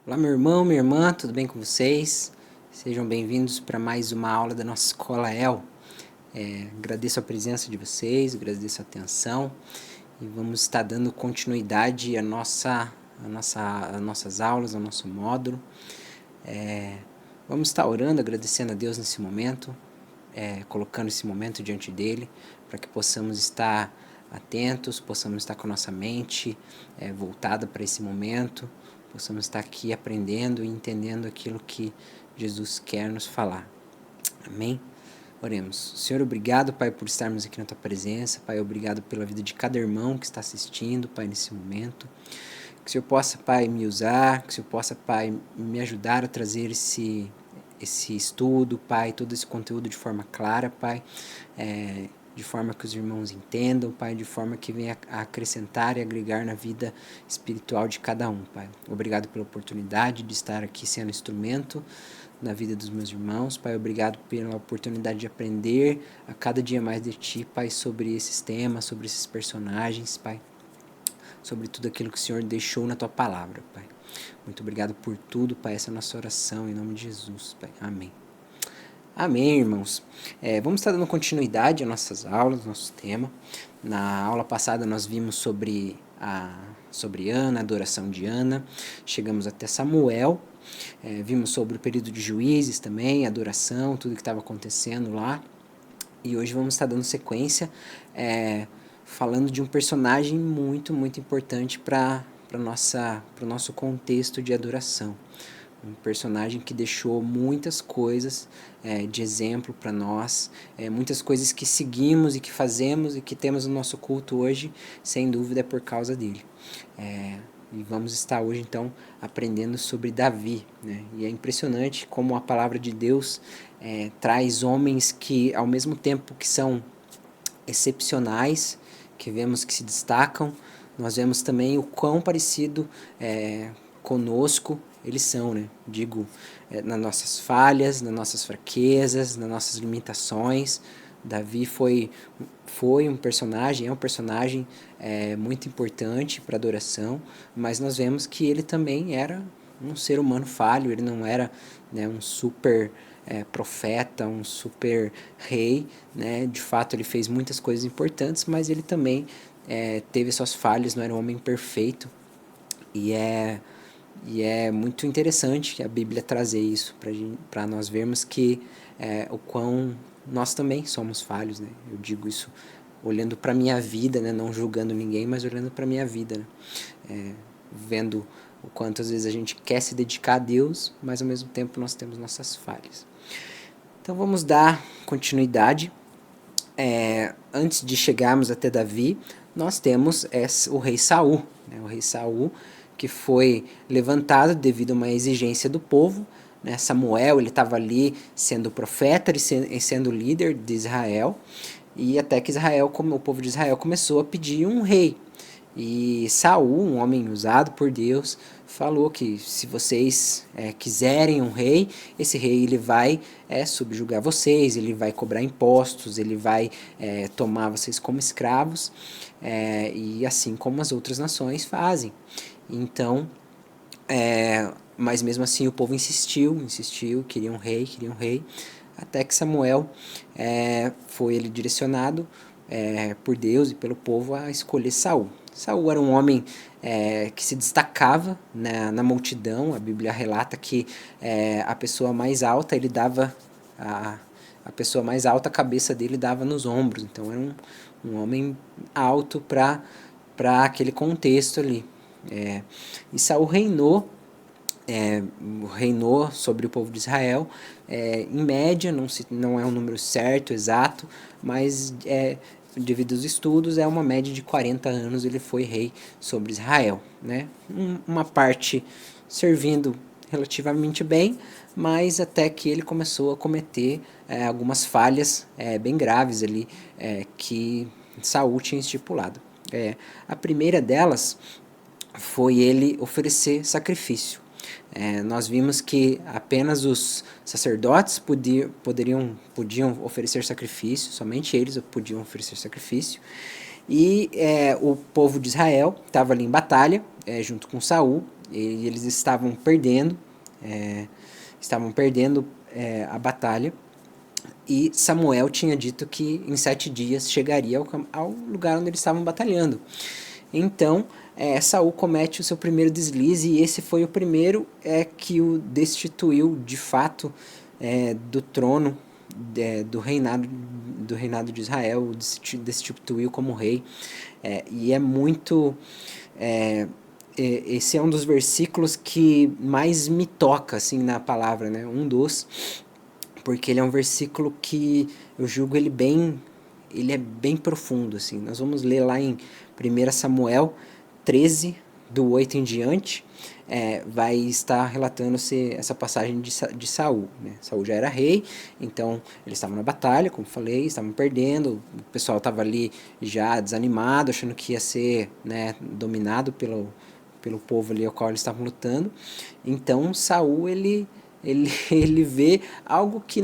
Olá, meu irmão, minha irmã, tudo bem com vocês? Sejam bem-vindos para mais uma aula da nossa Escola El. Agradeço a presença de vocês, agradeço a atenção e vamos estar dando continuidade às nossas aulas, ao nosso módulo. Vamos estar orando, agradecendo a Deus nesse momento, colocando esse momento diante dele, para que possamos estar atentos, possamos estar com a nossa mente voltada para esse momento, possamos estar aqui aprendendo e entendendo aquilo que Jesus quer nos falar. Amém? Oremos. Senhor, obrigado, Pai, por estarmos aqui na Tua presença. Pai, obrigado pela vida de cada irmão que está assistindo, Pai, nesse momento. Que o Senhor possa, Pai, me usar, que o Senhor possa, Pai, me ajudar a trazer esse estudo, Pai, todo esse conteúdo de forma clara, Pai, de forma que os irmãos entendam, Pai, de forma que venha a acrescentar e agregar na vida espiritual de cada um, Pai. Obrigado pela oportunidade de estar aqui sendo instrumento na vida dos meus irmãos, Pai. Obrigado pela oportunidade de aprender a cada dia mais de Ti, Pai, sobre esses temas, sobre esses personagens, Pai, sobre tudo aquilo que o Senhor deixou na Tua palavra, Pai. Muito obrigado por tudo, Pai. Essa é a nossa oração, em nome de Jesus, Pai. Amém. Amém, irmãos. Vamos estar dando continuidade às nossas aulas, nosso tema. Na aula passada nós vimos sobre Ana, a adoração de Ana. Chegamos até Samuel. Vimos sobre o período de Juízes também, adoração, tudo que estava acontecendo lá. E hoje vamos estar dando sequência, falando de um personagem muito, muito importante para o nosso contexto de adoração. Um personagem que deixou muitas coisas de exemplo para nós, muitas coisas que seguimos e que fazemos e que temos no nosso culto hoje, sem dúvida é por causa dele. E vamos estar hoje então aprendendo sobre Davi, né? E é impressionante como a palavra de Deus traz homens que, ao mesmo tempo que são excepcionais, que vemos que se destacam, nós vemos também o quão parecido conosco eles são, né? Digo, nas nossas falhas, nas nossas fraquezas, nas nossas limitações. Davi foi um personagem, é um personagem muito importante para a adoração, mas nós vemos que ele também era um ser humano falho, ele não era, né, um super profeta, um super rei, né? De fato ele fez muitas coisas importantes, mas ele também teve suas falhas, não era um homem perfeito. E é muito interessante a Bíblia trazer isso para nós vermos que o quão nós também somos falhos, né? Eu digo isso olhando para a minha vida, né? Não julgando ninguém, mas olhando para a minha vida, né? Vendo o quanto às vezes a gente quer se dedicar a Deus, mas ao mesmo tempo nós temos nossas falhas. Então vamos dar continuidade. Antes de chegarmos até Davi, nós temos o rei Saul, né? O rei Saul, que foi levantado devido a uma exigência do povo, né? Samuel, ele estava ali sendo profeta e sendo líder de Israel, e até que o povo de Israel começou a pedir um rei. E Saul, um homem usado por Deus, falou que se vocês quiserem um rei, esse rei ele vai subjugar vocês, ele vai cobrar impostos, ele vai tomar vocês como escravos, e assim como as outras nações fazem. Então, mas mesmo assim o povo insistiu, queria um rei, até que Samuel foi ele direcionado por Deus e pelo povo a escolher Saul. Saul era um homem que se destacava na multidão. A Bíblia relata que a pessoa mais alta ele dava a pessoa mais alta, a cabeça dele dava nos ombros. Então era um homem alto para aquele contexto ali. E Saul reinou sobre o povo de Israel, em média, não é um número certo, exato, mas devido aos estudos, é uma média de 40 anos ele foi rei sobre Israel, né? Uma parte servindo relativamente bem, mas até que ele começou a cometer algumas falhas bem graves ali que Saul tinha estipulado. A primeira delas foi ele oferecer sacrifício. Nós vimos que apenas os sacerdotes podiam oferecer sacrifício, somente eles podiam oferecer sacrifício. E o povo de Israel estava ali em batalha, junto com Saul, e eles estavam perdendo, a batalha, e Samuel tinha dito que em 7 dias chegaria ao lugar onde eles estavam batalhando. Então, Saul comete o seu primeiro deslize, e esse foi o primeiro que o destituiu de fato do trono, do reinado de Israel, o destituiu como rei. E é muito... esse é um dos versículos que mais me toca assim, na palavra, né? Um dos, porque ele é um versículo que eu julgo ele é bem profundo, assim. Nós vamos ler lá em 1 Samuel 13, do 8 em diante, vai estar relatando essa passagem de Saul, né? Saul já era rei, então eles estavam na batalha, como falei, estavam perdendo, o pessoal estava ali já desanimado, achando que ia ser, né, dominado pelo povo ali ao qual eles estavam lutando. Então Saul ele vê algo que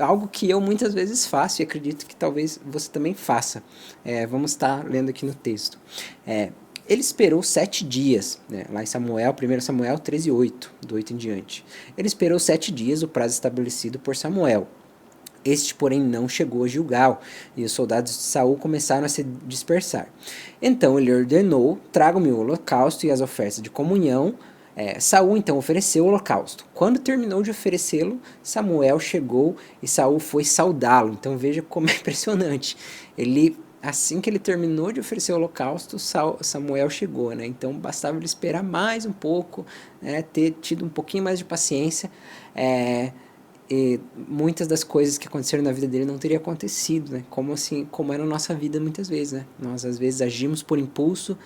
algo que eu muitas vezes faço, e acredito que talvez você também faça. Vamos estar lendo aqui no texto. Ele esperou 7 dias, né? Lá em Samuel, 1 Samuel 13, 8, do 8 em diante. Ele esperou 7 dias, o prazo estabelecido por Samuel. Este, porém, não chegou a Gilgal, e os soldados de Saul começaram a se dispersar. Então ele ordenou: tragam-me o holocausto e as ofertas de comunhão. Saul então ofereceu o holocausto. Quando terminou de oferecê-lo, Samuel chegou e Saul foi saudá-lo. Então veja como é impressionante. Assim que ele terminou de oferecer o holocausto, Samuel chegou, né? Então bastava ele esperar mais um pouco, né? Ter tido um pouquinho mais de paciência. E muitas das coisas que aconteceram na vida dele não teria acontecido, né? Como era a nossa vida muitas vezes, né? Nós às vezes agimos por impulso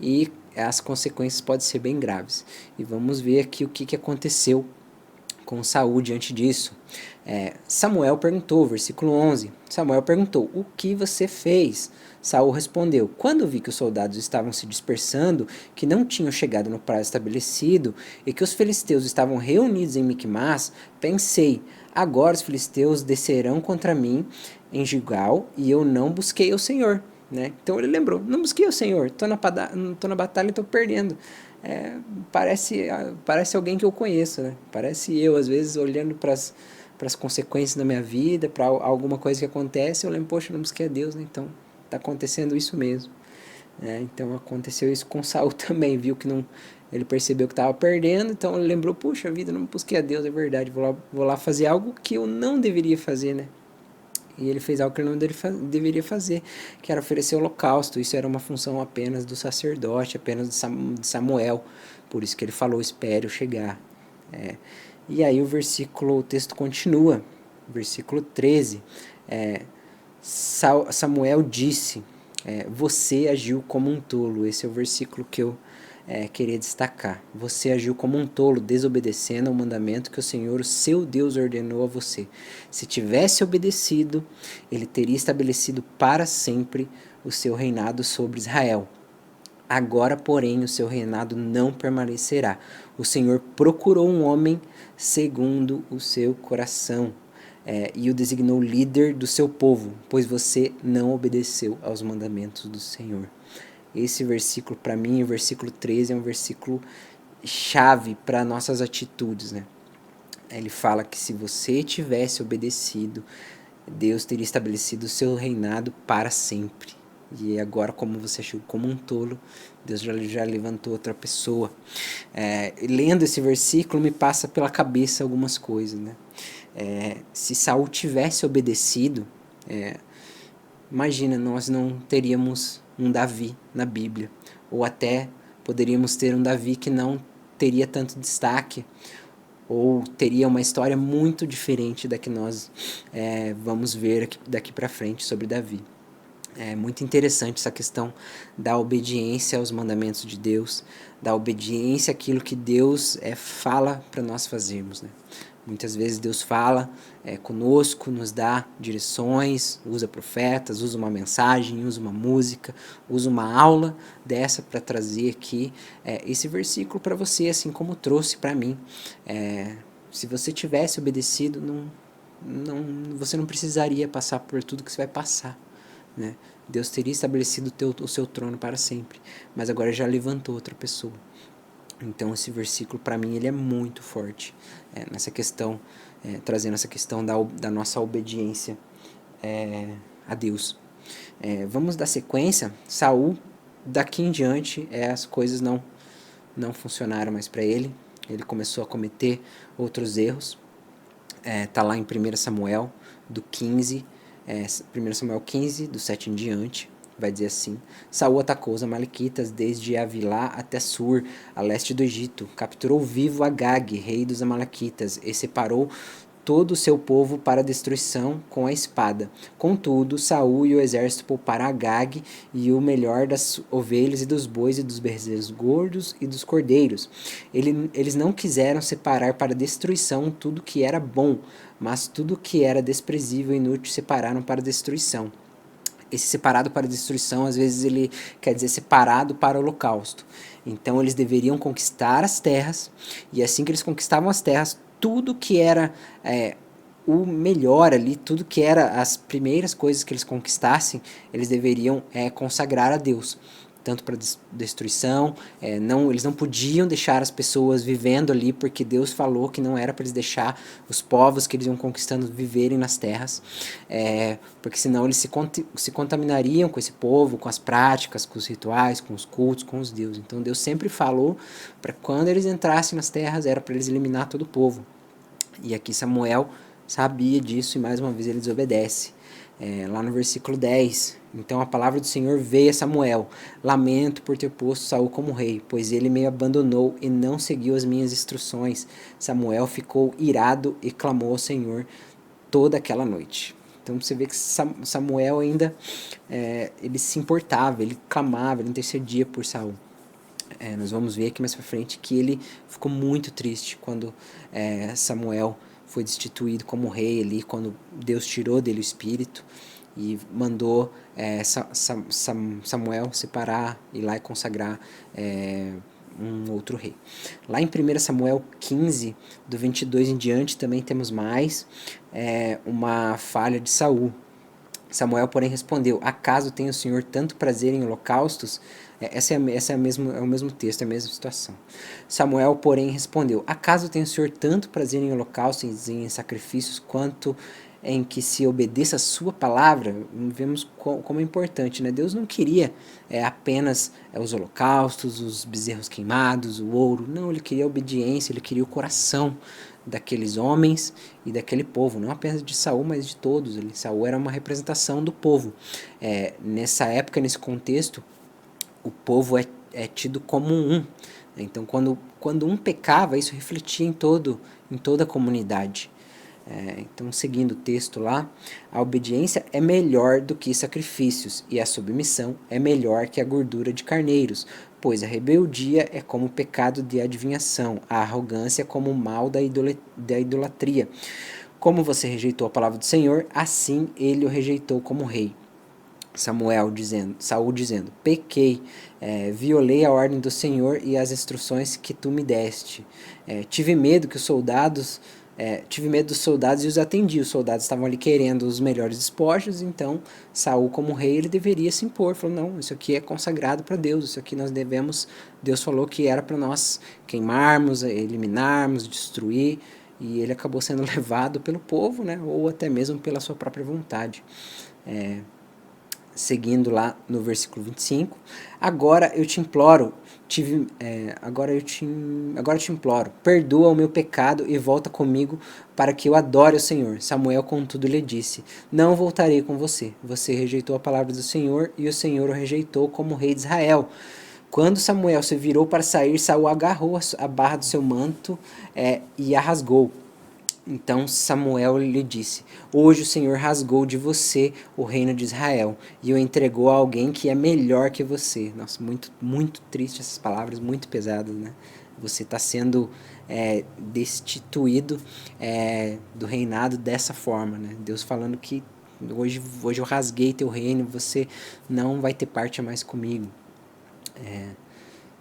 e as consequências podem ser bem graves. E vamos ver aqui o que aconteceu com Saul diante disso. Samuel perguntou, versículo 11, Samuel perguntou: o que você fez? Saul respondeu: quando vi que os soldados estavam se dispersando, que não tinham chegado no prazo estabelecido e que os filisteus estavam reunidos em Micmas, pensei: agora os filisteus descerão contra mim em Gilgal, e eu não busquei o Senhor. Né? Então ele lembrou: não busquei o Senhor, estou na batalha e estou perdendo. Parece alguém que eu conheço, né? Parece eu, às vezes, olhando para as consequências da minha vida, para alguma coisa que acontece, eu lembro: poxa, eu não busquei a Deus, né? Então está acontecendo isso mesmo. Então aconteceu isso com Saul também, viu que não, ele percebeu que estava perdendo, então ele lembrou: puxa vida, não busquei a Deus, é verdade, vou lá fazer algo que eu não deveria fazer, né? E ele fez algo que ele não deveria fazer, que era oferecer o holocausto. Isso era uma função apenas do sacerdote, apenas de Samuel. Por isso que ele falou: espere eu chegar. E aí o texto continua, versículo 13. Samuel disse: você agiu como um tolo. Esse é o versículo que eu queria destacar. Você agiu como um tolo, desobedecendo ao mandamento que o Senhor, o seu Deus, ordenou a você. Se tivesse obedecido, ele teria estabelecido para sempre o seu reinado sobre Israel. Agora, porém, o seu reinado não permanecerá. O Senhor procurou um homem segundo o seu coração, e o designou líder do seu povo, pois você não obedeceu aos mandamentos do Senhor. Esse versículo, para mim, o versículo 13, é um versículo chave para nossas atitudes, né? Ele fala que se você tivesse obedecido, Deus teria estabelecido o seu reinado para sempre. E agora, como você achou como um tolo, Deus já levantou outra pessoa. Lendo esse versículo, me passa pela cabeça algumas coisas, né? Se Saul tivesse obedecido, imagina, nós não teríamos um Davi na Bíblia. Ou até poderíamos ter um Davi que não teria tanto destaque, ou teria uma história muito diferente da que nós vamos ver daqui para frente sobre Davi. É muito interessante essa questão da obediência aos mandamentos de Deus, da obediência àquilo que Deus fala para nós fazermos, né? Muitas vezes Deus fala conosco, nos dá direções, usa profetas, usa uma mensagem, usa uma música, usa uma aula dessa para trazer aqui esse versículo para você, assim como trouxe para mim. Se você tivesse obedecido, você não precisaria passar por tudo que você vai passar, né? Deus teria estabelecido o seu trono para sempre, mas agora já levantou outra pessoa. Então esse versículo para mim ele é muito forte nessa questão, trazendo essa questão da nossa obediência a Deus. Vamos dar sequência. Saul, daqui em diante, as coisas não funcionaram mais para ele. Ele começou a cometer outros erros. Tá lá em 1 Samuel do 15, 1 Samuel 15, do 7 em diante, vai dizer assim: Saul atacou os amalequitas desde Avilá até Sur, a leste do Egito, capturou vivo Agag, rei dos amalequitas, e separou todo o seu povo para destruição com a espada. Contudo, Saul e o exército pouparam Agag e o melhor das ovelhas e dos bois e dos bezerros gordos e dos cordeiros. Eles não quiseram separar para destruição tudo que era bom, mas tudo que era desprezível e inútil separaram para destruição. Esse separado para destruição, às vezes ele quer dizer separado para o holocausto. Então eles deveriam conquistar as terras, e assim que eles conquistavam as terras, tudo que era o melhor ali, tudo que era as primeiras coisas que eles conquistassem, eles deveriam consagrar a Deus. Tanto para destruição, eles não podiam deixar as pessoas vivendo ali, porque Deus falou que não era para eles deixar os povos que eles iam conquistando viverem nas terras, porque senão eles se contaminariam com esse povo, com as práticas, com os rituais, com os cultos, com os deuses. Então Deus sempre falou para quando eles entrassem nas terras, era para eles eliminar todo o povo. E aqui Samuel sabia disso e mais uma vez ele desobedece. Lá no versículo 10, então a palavra do Senhor veio a Samuel: lamento por ter posto Saul como rei, pois ele me abandonou e não seguiu as minhas instruções. Samuel ficou irado e clamou ao Senhor toda aquela noite. Então você vê que Samuel ainda ele se importava, ele clamava, ele intercedia por Saul. Nós vamos ver aqui mais pra frente que ele ficou muito triste quando Samuel foi destituído como rei ali, quando Deus tirou dele o espírito e mandou Samuel separar, ir lá e consagrar um outro rei. Lá em 1 Samuel 15, do 22 em diante, também temos mais uma falha de Saul. Samuel, porém, respondeu: acaso tem o Senhor tanto prazer em holocaustos? Esse é o mesmo texto, é a mesma situação. Samuel, porém, respondeu: acaso tem o Senhor tanto prazer em holocaustos e em sacrifícios, quanto em que se obedeça a sua palavra? Vemos como é importante, né? Deus não queria apenas os holocaustos, os bezerros queimados, o ouro. Não, ele queria a obediência, ele queria o coração daqueles homens e daquele povo, não apenas de Saul, mas de todos. Saul era uma representação do povo. Nessa época, nesse contexto, o povo é tido como um. Então, quando um pecava, isso refletia em toda a comunidade. Então, seguindo o texto lá, a obediência é melhor do que sacrifícios, e a submissão é melhor que a gordura de carneiros, pois a rebeldia é como o pecado de adivinhação, a arrogância como o mal da idolatria. Como você rejeitou a palavra do Senhor, assim ele o rejeitou como rei. Saul dizendo: pequei, violei a ordem do Senhor e as instruções que tu me deste. Tive medo dos soldados e os atendi. Os soldados estavam ali querendo os melhores despojos, então Saul, como rei, ele deveria se impor. Falou: não, isso aqui é consagrado para Deus, isso aqui nós devemos. Deus falou que era para nós queimarmos, eliminarmos, destruir, e ele acabou sendo levado pelo povo, né, ou até mesmo pela sua própria vontade. Seguindo lá no versículo 25, agora eu te imploro, perdoa o meu pecado e volta comigo para que eu adore o Senhor. Samuel, contudo, lhe disse: não voltarei com você. Você rejeitou a palavra do Senhor e o Senhor o rejeitou como rei de Israel. Quando Samuel se virou para sair, Saul agarrou a barra do seu manto e a rasgou. Então Samuel lhe disse: hoje o Senhor rasgou de você o reino de Israel e o entregou a alguém que é melhor que você. Nossa, muito, muito triste essas palavras, muito pesadas, né? Você está sendo destituído do reinado dessa forma, né? Deus falando que hoje eu rasguei teu reino, você não vai ter parte mais comigo.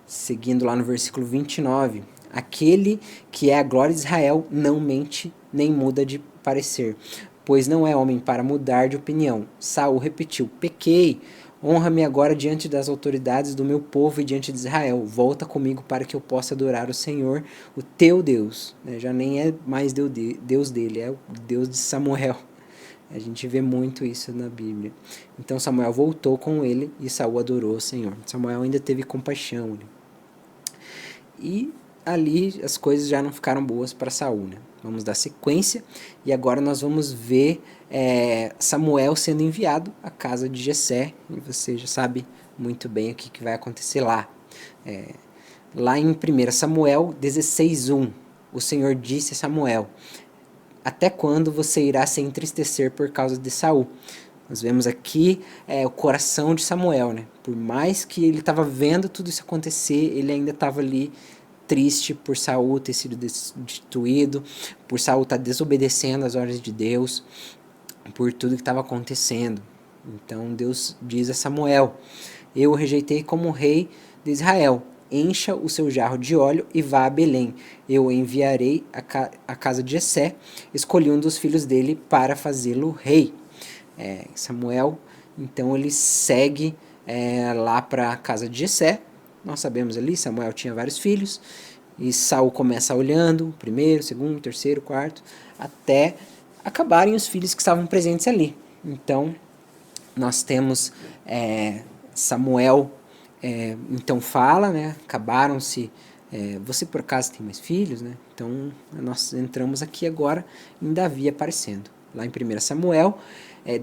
Seguindo lá no versículo 29, aquele que é a glória de Israel não mente nem muda de parecer, pois não é homem para mudar de opinião. Saul repetiu: pequei. Honra-me agora diante das autoridades do meu povo e diante de Israel. Volta comigo para que eu possa adorar o Senhor, o teu Deus. Já nem é mais Deus dele, é o Deus de Samuel. A gente vê muito isso na Bíblia. Então Samuel voltou com ele e Saul adorou o Senhor. Samuel ainda teve compaixão. E ali as coisas já não ficaram boas para Saul, né? Vamos dar sequência e agora nós vamos ver Samuel sendo enviado à casa de Jessé, e você já sabe muito bem o que vai acontecer lá. Lá em 1 Samuel 16:1, o Senhor disse a Samuel: até quando você irá se entristecer por causa de Saul? Nós vemos aqui o coração de Samuel, né? Por mais que ele estava vendo tudo isso acontecer, ele ainda estava ali triste por Saul ter sido destituído, por Saul estar desobedecendo às ordens de Deus, por tudo que estava acontecendo. Então Deus diz a Samuel: eu o rejeitei como rei de Israel. Encha o seu jarro de óleo e vá a Belém. Eu o enviarei à casa de Jessé. Escolhi um dos filhos dele para fazê-lo rei. Samuel, então ele segue lá para a casa de Jessé. Nós sabemos ali, Samuel tinha vários filhos, e Saul começa olhando, primeiro, segundo, terceiro, quarto, até acabarem os filhos que estavam presentes ali. Então, nós temos Samuel, então fala, né, acabaram-se, você por acaso tem mais filhos, né? Então, nós entramos aqui agora em Davi aparecendo. Lá em 1 Samuel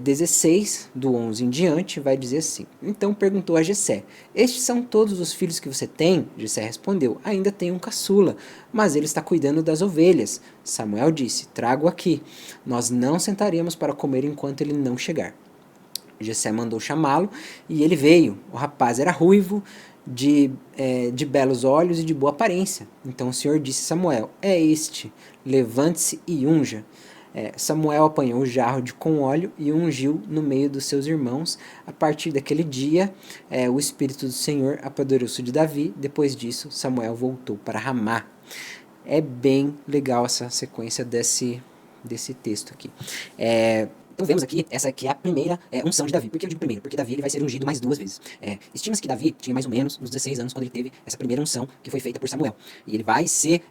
16, do 11 em diante, vai dizer assim: então perguntou a Jessé: estes são todos os filhos que você tem? Jessé respondeu: ainda tenho um caçula, mas ele está cuidando das ovelhas. Samuel disse: trago aqui. Nós não sentaremos para comer enquanto ele não chegar. Jessé mandou chamá-lo e ele veio. O rapaz era ruivo, de belos olhos e de boa aparência. Então o Senhor disse a Samuel: é este, levante-se e unja. Samuel apanhou o jarro com óleo e ungiu no meio dos seus irmãos. A partir daquele dia, o Espírito do Senhor apoderou-se de Davi. Depois disso, Samuel voltou para Ramá. É bem legal essa sequência desse texto aqui. Então vemos aqui, essa aqui é a primeira unção de Davi. Por que eu digo primeiro? Porque Davi ele vai ser ungido mais 2 vezes. Estima-se que Davi tinha mais ou menos uns 16 anos quando ele teve essa primeira unção que foi feita por Samuel. E ele vai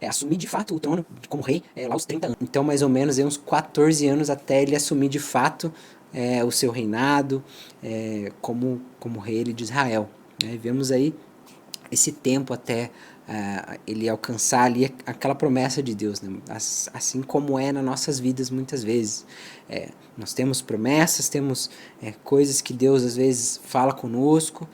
assumir de fato o trono como rei lá aos 30 anos. Então mais ou menos uns 14 anos até ele assumir de fato o seu reinado como rei de Israel. Vemos aí esse tempo até ele alcançar ali aquela promessa de Deus, né? Assim como nas nossas vidas muitas vezes. Nós temos promessas, temos coisas que Deus às vezes fala conosco,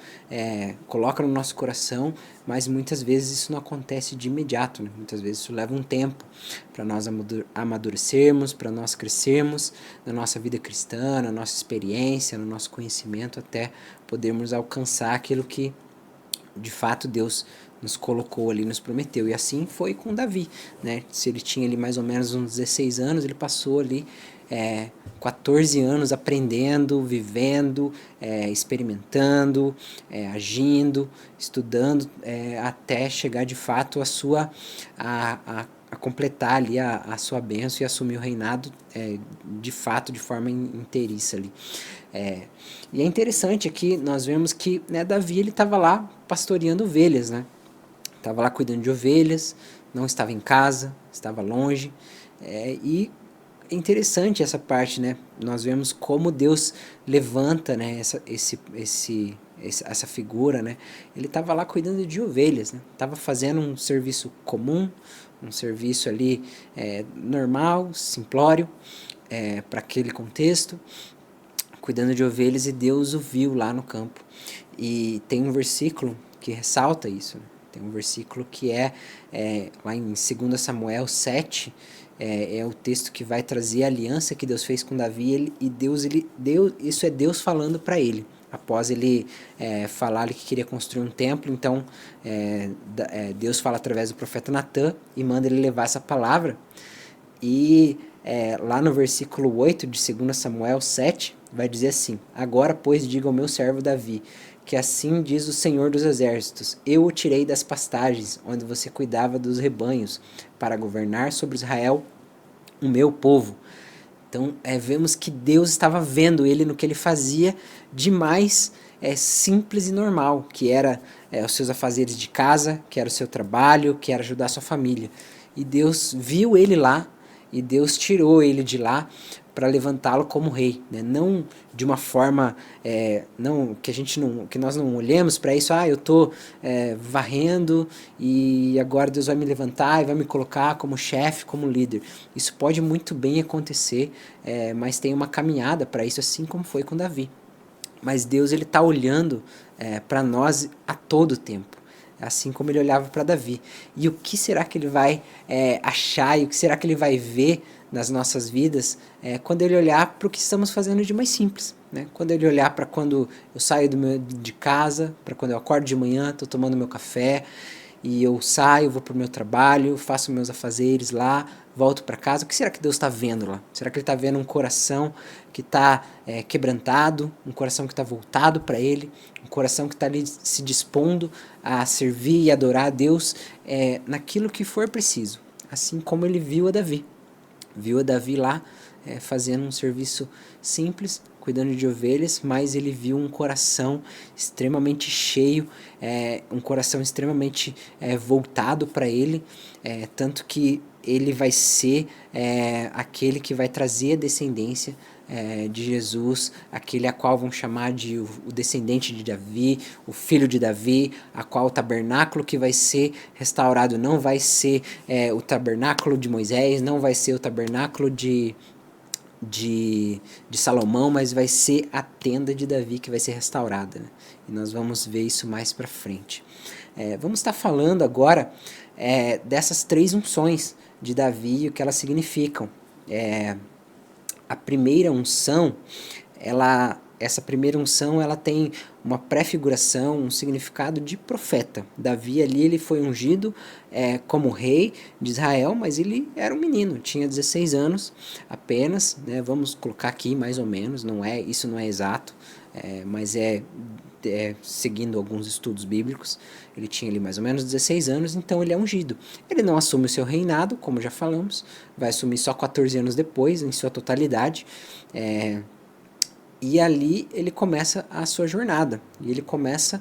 coloca no nosso coração, mas muitas vezes isso não acontece de imediato, né? Muitas vezes isso leva um tempo para nós amadurecermos, para nós crescermos na nossa vida cristã, na nossa experiência, no nosso conhecimento, até podermos alcançar aquilo que de fato Deus nos colocou ali, nos prometeu. E assim foi com Davi, né? Se ele tinha ali mais ou menos uns 16 anos, ele passou ali 14 anos aprendendo, vivendo, experimentando, agindo, estudando, até chegar de fato a completar ali a sua bênção e assumir o reinado de fato, de forma inteiriça ali. E é interessante aqui, nós vemos que Davi ele estava lá pastoreando ovelhas, né? Estava lá cuidando de ovelhas, não estava em casa, estava longe. E é interessante essa parte, né? Nós vemos como Deus levanta, né, essa figura, né? Ele estava lá cuidando de ovelhas, né? Estava fazendo um serviço comum, um serviço ali normal, simplório, para aquele contexto, cuidando de ovelhas, e Deus o viu lá no campo. E tem um versículo que ressalta isso, né? Tem um versículo que lá em 2 Samuel 7, é o texto que vai trazer a aliança que Deus fez com Davi, e Deus, isso é Deus falando para ele. Após ele falar que queria construir um templo, então Deus fala através do profeta Natã e manda ele levar essa palavra. E lá no versículo 8 de 2 Samuel 7, vai dizer assim: agora, pois, diga ao meu servo Davi, que assim diz o Senhor dos Exércitos: eu o tirei das pastagens, onde você cuidava dos rebanhos, para governar sobre Israel, o meu povo. Então, vemos que Deus estava vendo ele no que ele fazia de mais simples e normal, que era os seus afazeres de casa, que era o seu trabalho, que era ajudar a sua família. E Deus viu ele lá, e Deus tirou ele de lá para levantá-lo como rei, né? Não de uma forma não que a gente não, que nós não olhemos para isso, eu estou varrendo e agora Deus vai me levantar e vai me colocar como chefe, como líder. Isso pode muito bem acontecer, mas tem uma caminhada para isso, assim como foi com Davi. Mas Deus ele está olhando para nós a todo tempo, assim como ele olhava para Davi. E o que será que ele vai achar e o que será que ele vai ver nas nossas vidas quando ele olhar para o que estamos fazendo de mais simples, né? Quando ele olhar para quando eu saio de casa, para quando eu acordo de manhã, estou tomando meu café e eu saio, vou para o meu trabalho, faço meus afazeres lá, volto para casa. O que será que Deus está vendo lá? Será que ele está vendo um coração que está quebrantado, um coração que está voltado para ele, um coração que está ali se dispondo a servir e adorar a Deus naquilo que for preciso, assim como ele viu a Davi. Viu a Davi lá fazendo um serviço simples, cuidando de ovelhas, mas ele viu um coração extremamente cheio, um coração extremamente voltado para ele, tanto que ele vai ser aquele que vai trazer a descendência de Jesus, aquele a qual vão chamar de o descendente de Davi, o filho de Davi, a qual o tabernáculo que vai ser restaurado não vai ser o tabernáculo de Moisés, não vai ser o tabernáculo de Salomão, mas vai ser a tenda de Davi que vai ser restaurada, né? E nós vamos ver isso mais para frente. Vamos estar falando agora dessas 3 unções de Davi e o que elas significam. A primeira unção, essa primeira unção ela tem uma prefiguração, um significado de profeta. Davi ali ele foi ungido como rei de Israel, mas ele era um menino, tinha 16 anos apenas, né? Vamos colocar aqui mais ou menos, isso não é exato, mas seguindo alguns estudos bíblicos, ele tinha ali mais ou menos 16 anos, então ele é ungido. Ele não assume o seu reinado, como já falamos, vai assumir só 14 anos depois, em sua totalidade, e ali ele começa a sua jornada, e ele começa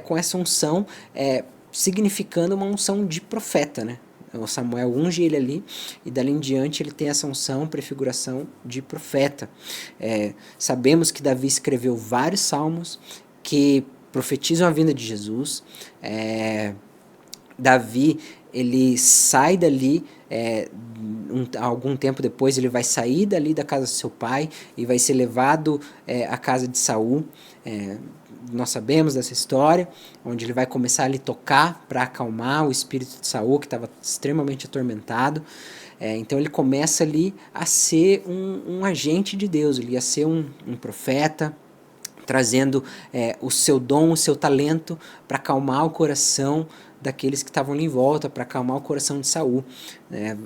com essa unção, significando uma unção de profeta, né? O Samuel unge ele ali, e dali em diante ele tem essa unção, prefiguração de profeta. Sabemos que Davi escreveu vários salmos que profetizam a vinda de Jesus. Davi, ele sai dali, algum tempo depois ele vai sair dali da casa do seu pai e vai ser levado à casa de Saul. Nós sabemos dessa história, onde ele vai começar a lhe tocar para acalmar o espírito de Saul, que estava extremamente atormentado. Então ele começa ali a ser um agente de Deus, ele ia ser um profeta, trazendo o seu dom, o seu talento para acalmar o coração daqueles que estavam ali em volta, para acalmar o coração de Saul.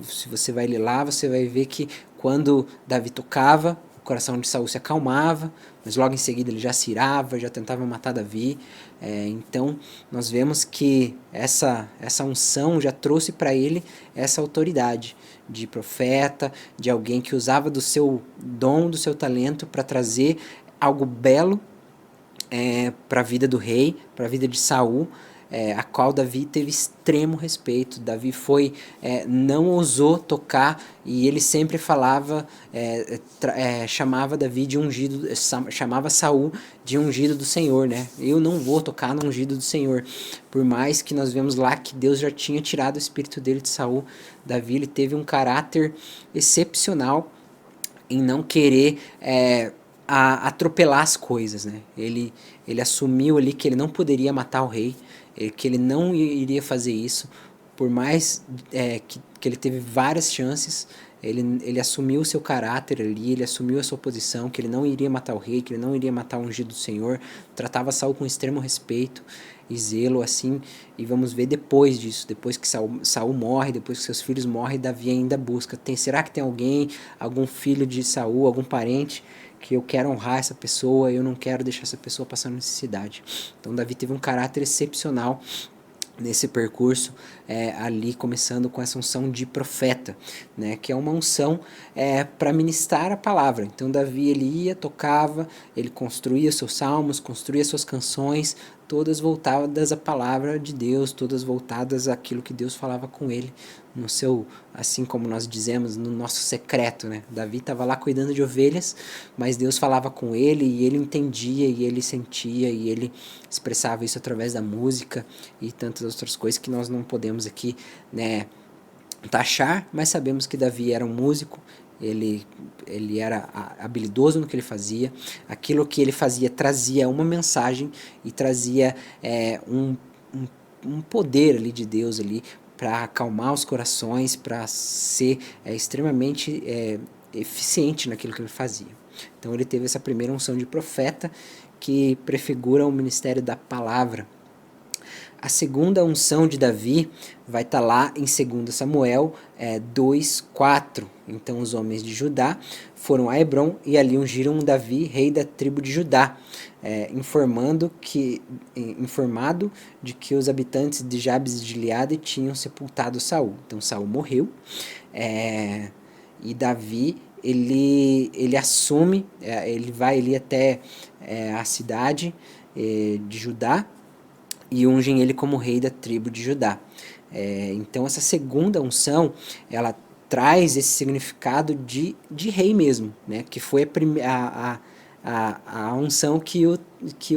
Se você vai ler lá, você vai ver que quando Davi tocava, o coração de Saul se acalmava, mas logo em seguida ele já se irava, já tentava matar Davi. Então nós vemos que essa unção já trouxe para ele essa autoridade de profeta, de alguém que usava do seu dom, do seu talento para trazer algo belo para a vida do rei, para a vida de Saul, a qual Davi teve extremo respeito. Davi não ousou tocar, e ele sempre falava, chamava Davi de ungido, chamava Saul de ungido do Senhor, né? Eu não vou tocar no ungido do Senhor. Por mais que nós vemos lá que Deus já tinha tirado o espírito dele de Saul, Davi ele teve um caráter excepcional em não querer atropelar as coisas, né? Ele assumiu ali que ele não poderia matar o rei, que ele não iria fazer isso, por mais que ele teve várias chances. Ele assumiu o seu caráter ali, ele assumiu a sua posição, que ele não iria matar o rei, que ele não iria matar o ungido do Senhor, tratava Saul com extremo respeito e zelo, assim. E vamos ver depois disso, depois que Saul morre, depois que seus filhos morrem, Davi ainda busca. Será que tem algum filho de Saul, algum parente que eu quero honrar essa pessoa, eu não quero deixar essa pessoa passando necessidade? Então Davi teve um caráter excepcional nesse percurso, ali começando com essa unção de profeta, né, que é uma unção para ministrar a palavra. Então Davi ele ia, tocava, ele construía seus salmos, construía suas canções, todas voltadas à palavra de Deus, todas voltadas àquilo que Deus falava com ele no seu, assim como nós dizemos, no nosso secreto, né? Davi estava lá cuidando de ovelhas, mas Deus falava com ele e ele entendia e ele sentia e ele expressava isso através da música e tantas outras coisas que nós não podemos aqui, né, taxar, mas sabemos que Davi era um músico, ele era habilidoso no que ele fazia, aquilo que ele fazia trazia uma mensagem e trazia um poder ali de Deus ali para acalmar os corações, para ser extremamente eficiente naquilo que ele fazia. Então ele teve essa primeira unção de profeta que prefigura o ministério da palavra. A segunda unção de Davi vai estar lá em 2 Samuel 2:4. Então os homens de Judá foram a Hebrom e ali ungiram Davi, rei da tribo de Judá, informado de que os habitantes de Jabes de Gileade tinham sepultado Saul. Então Saul morreu e Davi ele assume, ele vai ali até a cidade de Judá e ungem ele como rei da tribo de Judá. Então essa segunda unção, ela traz esse significado de rei mesmo, né? Que foi a unção que o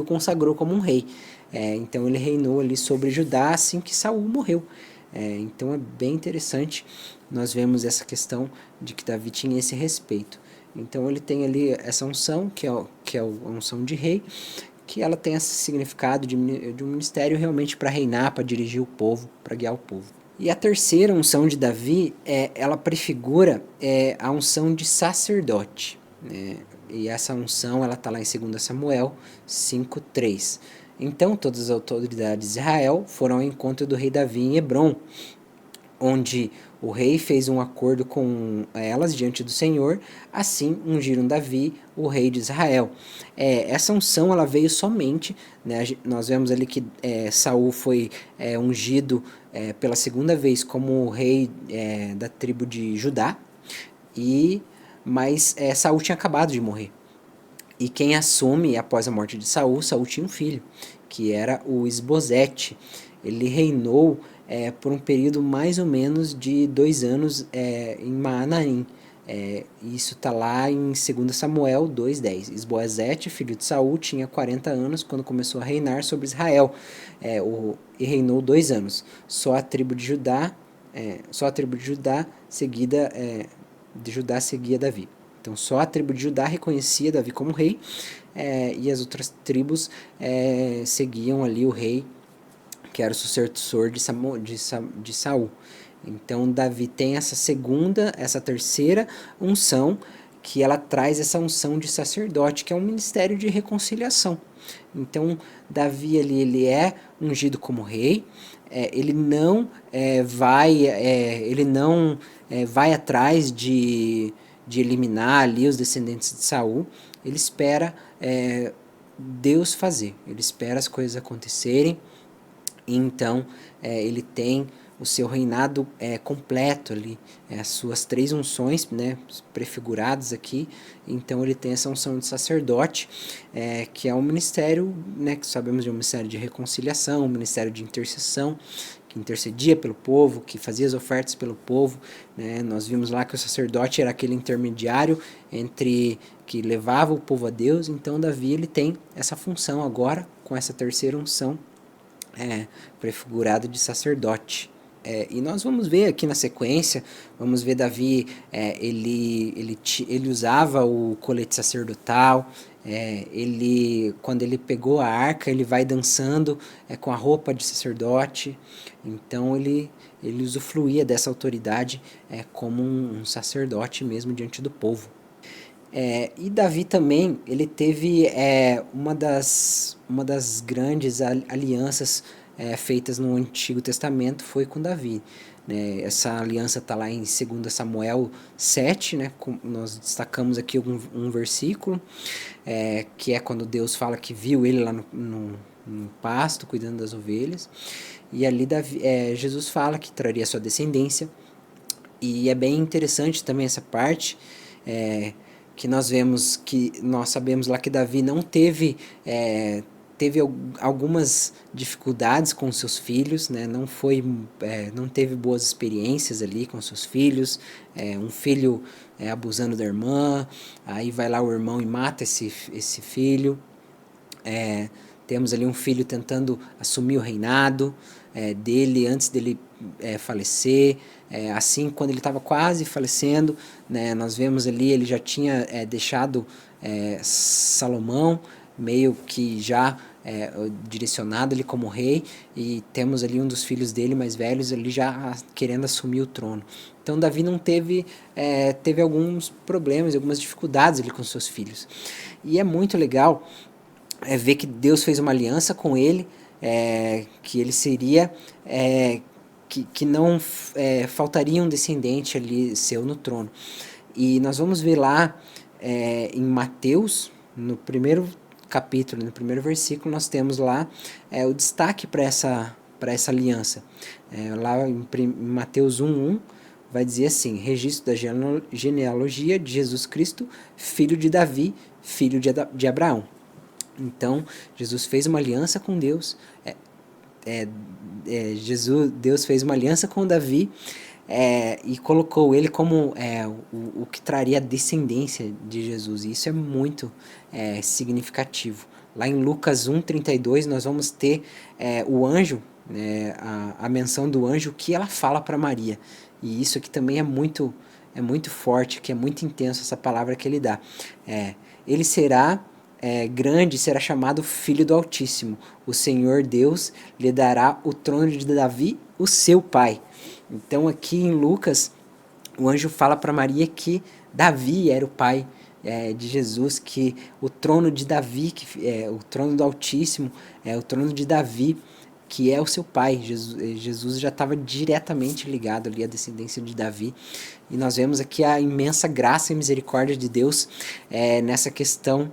consagrou como um rei. Então ele reinou ali sobre Judá assim que Saul morreu. Então é bem interessante, nós vemos essa questão de que Davi tinha esse respeito. Então ele tem ali essa unção, que é a unção de rei, que ela tem esse significado de um ministério realmente para reinar, para dirigir o povo, para guiar o povo. E a terceira unção de Davi, ela prefigura a unção de sacerdote, né? E essa unção ela está lá em 2 Samuel 5:3. Então todas as autoridades de Israel foram ao encontro do rei Davi em Hebrom, onde o rei fez um acordo com elas diante do Senhor, assim ungiram Davi, o rei de Israel. Essa unção ela veio somente, né, nós vemos ali que Saul foi ungido pela segunda vez como rei da tribo de Judá, mas Saul tinha acabado de morrer. E quem assume após a morte de Saul, Saul tinha um filho, que era o Isbosete. Ele reinou por um período mais ou menos de 2 anos em Maanaim. Isso está lá em 2 Samuel 2:10. Isbosete, filho de Saul, tinha 40 anos quando começou a reinar sobre Israel e reinou 2 anos. Só a tribo de Judá seguida de Judá seguia Davi. Então só a tribo de Judá reconhecia Davi como rei e as outras tribos seguiam ali o rei que era o sucessor de Saul. Então Davi tem essa terceira unção, que ela traz essa unção de sacerdote, que é um ministério de reconciliação. Então Davi ali, ele é ungido como rei, ele não vai atrás de eliminar ali os descendentes de Saul, ele espera Deus fazer, ele espera as coisas acontecerem. Então ele tem o seu reinado completo ali, as suas 3 unções, né, prefiguradas aqui. Então ele tem essa unção de sacerdote, que é um ministério, né, que sabemos de um ministério de reconciliação, um ministério de intercessão, que intercedia pelo povo, que fazia as ofertas pelo povo, né? Nós vimos lá que o sacerdote era aquele intermediário entre que levava o povo a Deus. Então Davi ele tem essa função agora com essa terceira unção prefigurado de sacerdote. E nós vamos ver aqui na sequência, vamos ver Davi, ele usava o colete sacerdotal, quando ele pegou a arca, ele vai dançando com a roupa de sacerdote. Então ele usufruía dessa autoridade como um sacerdote mesmo diante do povo. E Davi também, ele teve uma das grandes alianças feitas no Antigo Testamento foi com Davi, né? Essa aliança está lá em 2 Samuel 7, né? Nós destacamos aqui um versículo, que é quando Deus fala que viu ele lá no pasto, cuidando das ovelhas. E ali Jesus fala que traria sua descendência. E é bem interessante também essa parte, que nós sabemos lá que Davi não teve algumas dificuldades com seus filhos, né? Não teve boas experiências ali com seus filhos, um filho abusando da irmã, aí vai lá o irmão e mata esse filho. Temos ali um filho tentando assumir o reinado dele antes dele falecer. Assim, quando ele estava quase falecendo, né, nós vemos ali, ele já tinha deixado Salomão meio que já direcionado ele como rei, e temos ali um dos filhos dele mais velhos ali já querendo assumir o trono. Então Davi não teve alguns problemas, algumas dificuldades ali com seus filhos. E é muito legal ver que Deus fez uma aliança com ele, que ele seria, que não faltaria um descendente ali seu no trono. E nós vamos ver lá em Mateus, no primeiro capítulo, no primeiro versículo, nós temos lá o destaque para essa aliança. Lá em Mateus 1:1 vai dizer assim: registro da genealogia de Jesus Cristo, filho de Davi, filho de Abraão. Então, Jesus fez uma aliança com Deus. Deus fez uma aliança com Davi e colocou ele como o que traria a descendência de Jesus. E isso é muito significativo. Lá em Lucas 1:32 nós vamos ter o anjo, a menção do anjo que ela fala para Maria. E isso aqui também é muito forte, que é muito intenso essa palavra que ele dá. Ele será grande, será chamado Filho do Altíssimo. O Senhor Deus lhe dará o trono de Davi, o seu pai. Então aqui em Lucas, o anjo fala para Maria que Davi era o pai de Jesus, que o trono de Davi, o trono do Altíssimo, o trono de Davi, que é o seu pai. Jesus já estava diretamente ligado ali à descendência de Davi. E nós vemos aqui a imensa graça e misericórdia de Deus nessa questão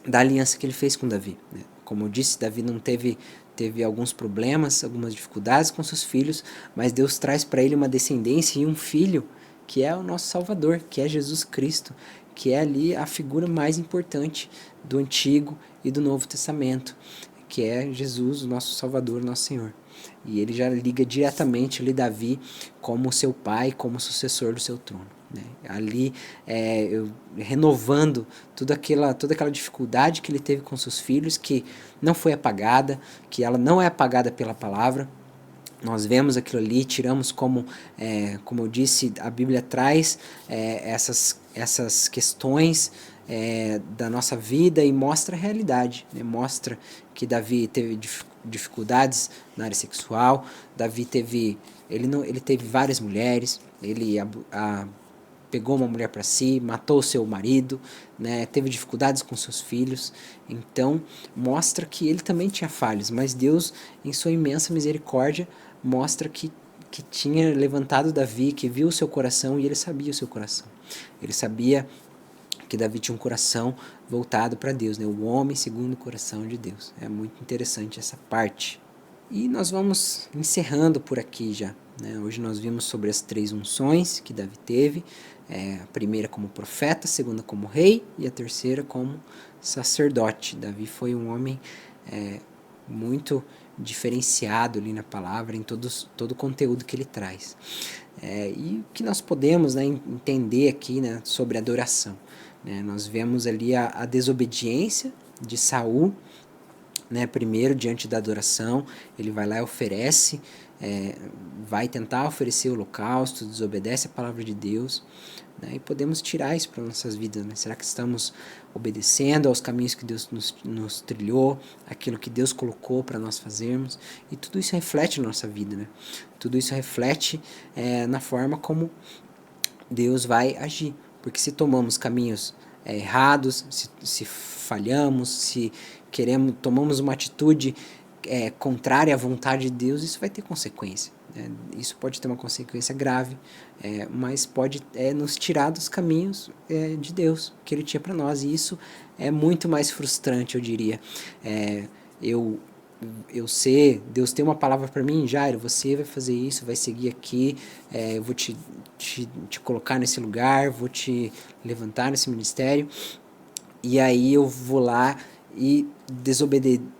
da aliança que ele fez com Davi. Como eu disse, Davi não teve alguns problemas, algumas dificuldades com seus filhos, mas Deus traz para ele uma descendência e um filho que é o nosso Salvador, que é Jesus Cristo, que é ali a figura mais importante do Antigo e do Novo Testamento, que é Jesus, o nosso Salvador, o nosso Senhor. E ele já liga diretamente ali Davi como seu pai, como sucessor do seu trono. Ali renovando toda aquela dificuldade que ele teve com seus filhos, que não foi apagada, que ela não é apagada pela palavra. Nós vemos aquilo ali, tiramos como eu disse, a Bíblia traz essas questões da nossa vida e mostra a realidade, mostra que Davi teve dificuldades na área sexual. Davi teve várias mulheres, ele pegou uma mulher para si, matou o seu marido, teve dificuldades com seus filhos. Então mostra que ele também tinha falhas, mas Deus, em sua imensa misericórdia, mostra que tinha levantado Davi, que viu o seu coração, e ele sabia o seu coração. Ele sabia que Davi tinha um coração voltado para Deus, o homem segundo o coração de Deus. É muito interessante essa parte. E nós vamos encerrando por aqui já. Hoje nós vimos sobre as 3 unções que Davi teve. A primeira como profeta, a segunda como rei e a terceira como sacerdote. Davi foi um homem muito diferenciado ali na palavra, em todo o conteúdo que ele traz. E o que nós podemos entender aqui sobre adoração. Nós vemos ali a desobediência de Saul, primeiro diante da adoração. Ele vai lá e oferece, vai tentar oferecer o holocausto, desobedece a palavra de Deus, e podemos tirar isso para nossas vidas. Será que estamos obedecendo aos caminhos que Deus nos trilhou, aquilo que Deus colocou para nós fazermos? E tudo isso reflete na nossa vida, tudo isso reflete na forma como Deus vai agir, porque se tomamos caminhos errados, se falhamos, se tomamos uma atitude contrária à vontade de Deus, isso vai ter consequência. Isso pode ter uma consequência grave, mas pode nos tirar dos caminhos de Deus, que Ele tinha para nós, e isso é muito mais frustrante, eu diria. Eu Deus tem uma palavra para mim, Jairo, você vai fazer isso, vai seguir aqui, eu vou te colocar nesse lugar, vou te levantar nesse ministério, e aí eu vou lá e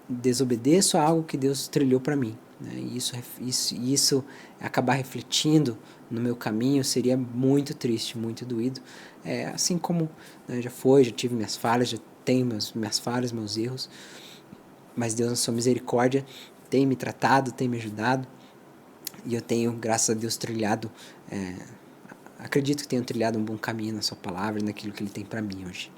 desobedeço a algo que Deus trilhou para mim. Né? E isso acabar refletindo no meu caminho seria muito triste, muito doído. Assim como, né, já tive minhas falhas, já tenho minhas falhas, meus erros, mas Deus, na sua misericórdia, tem me tratado, tem me ajudado, e eu tenho, graças a Deus, acredito que tenho trilhado um bom caminho na sua palavra, naquilo que Ele tem para mim hoje.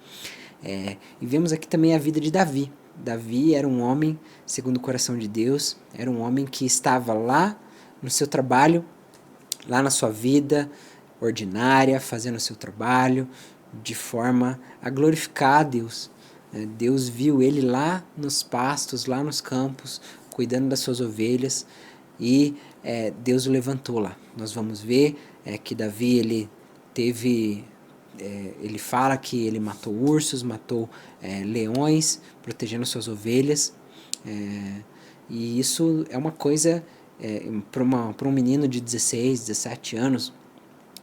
E vemos aqui também a vida de Davi. Davi era um homem segundo o coração de Deus, era um homem que estava lá no seu trabalho, lá na sua vida ordinária, fazendo o seu trabalho, de forma a glorificar a Deus. Deus viu ele lá nos pastos, lá nos campos, cuidando das suas ovelhas, e Deus o levantou lá. Nós vamos ver que Davi, ele fala que ele matou ursos, matou leões, protegendo suas ovelhas, e isso é uma coisa, para um menino de 16, 17 anos,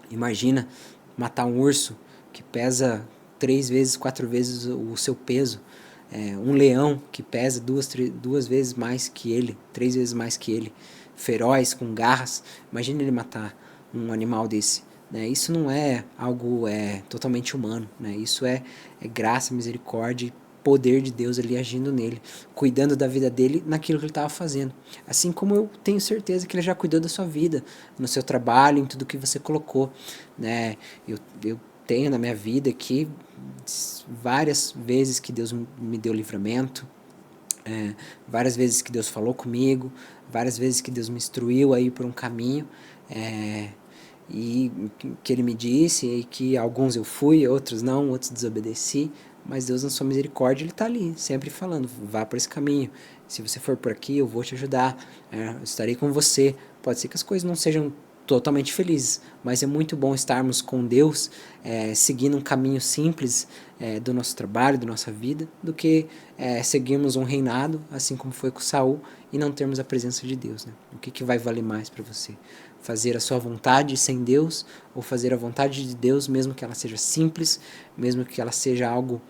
imagina matar um urso que pesa 3 vezes, 4 vezes o seu peso, um leão que pesa 2 vezes mais que ele, 3 vezes mais que ele, feroz, com garras. Imagina ele matar um animal desse. Né? Isso não é algo totalmente humano. Né? Isso é graça, misericórdia e poder de Deus ali agindo nele, cuidando da vida dele naquilo que ele estava fazendo. Assim como eu tenho certeza que ele já cuidou da sua vida, no seu trabalho, em tudo que você colocou. Né? Eu tenho na minha vida aqui várias vezes que Deus me deu livramento, várias vezes que Deus falou comigo, várias vezes que Deus me instruiu a ir por um caminho, e que Ele me disse, e que alguns eu fui, outros não, outros desobedeci, mas Deus, na sua misericórdia, Ele está ali, sempre falando, vá por esse caminho, se você for por aqui, eu vou te ajudar, eu estarei com você. Pode ser que as coisas não sejam totalmente felizes, mas é muito bom estarmos com Deus, seguindo um caminho simples do nosso trabalho, da nossa vida, do que seguirmos um reinado, assim como foi com Saul, e não termos a presença de Deus. Né? O que vai valer mais para você? Fazer a sua vontade sem Deus, ou fazer a vontade de Deus, mesmo que ela seja simples, mesmo que ela seja algo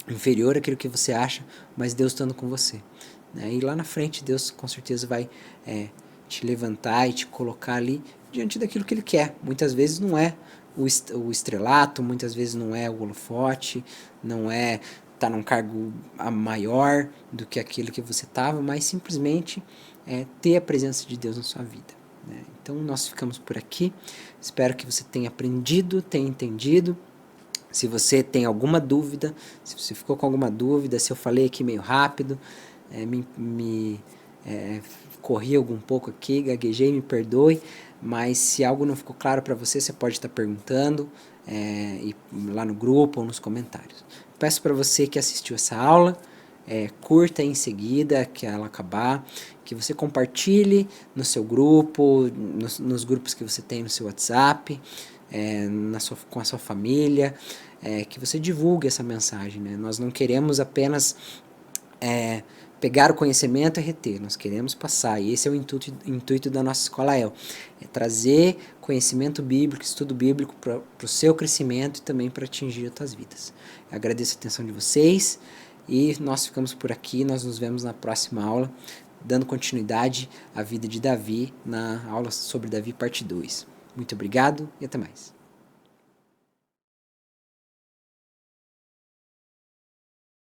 inferior àquilo que você acha, mas Deus estando com você. Né? E lá na frente, Deus com certeza vai te levantar e te colocar ali diante daquilo que Ele quer. Muitas vezes não é o estrelato, muitas vezes não é o holofote, não é estar num cargo maior do que aquele que você estava, mas simplesmente ter a presença de Deus na sua vida. Né? Então nós ficamos por aqui, espero que você tenha aprendido, tenha entendido. Se você tem alguma dúvida, se você ficou com alguma dúvida, se eu falei aqui meio rápido, corri algum pouco aqui, gaguejei, me perdoe, mas se algo não ficou claro para você, você pode estar perguntando lá no grupo ou nos comentários. Peço para você que assistiu essa aula, curta em seguida que ela acabar, que você compartilhe no seu grupo, nos grupos que você tem no seu WhatsApp, com a sua família, que você divulgue essa mensagem. Né? Nós não queremos apenas pegar o conhecimento e reter, nós queremos passar, e esse é o intuito da nossa Escola El, trazer conhecimento bíblico, estudo bíblico para o seu crescimento e também para atingir outras vidas. Eu agradeço a atenção de vocês e nós ficamos por aqui, nós nos vemos na próxima aula, dando continuidade à vida de Davi, na aula sobre Davi parte 2. Muito obrigado e até mais.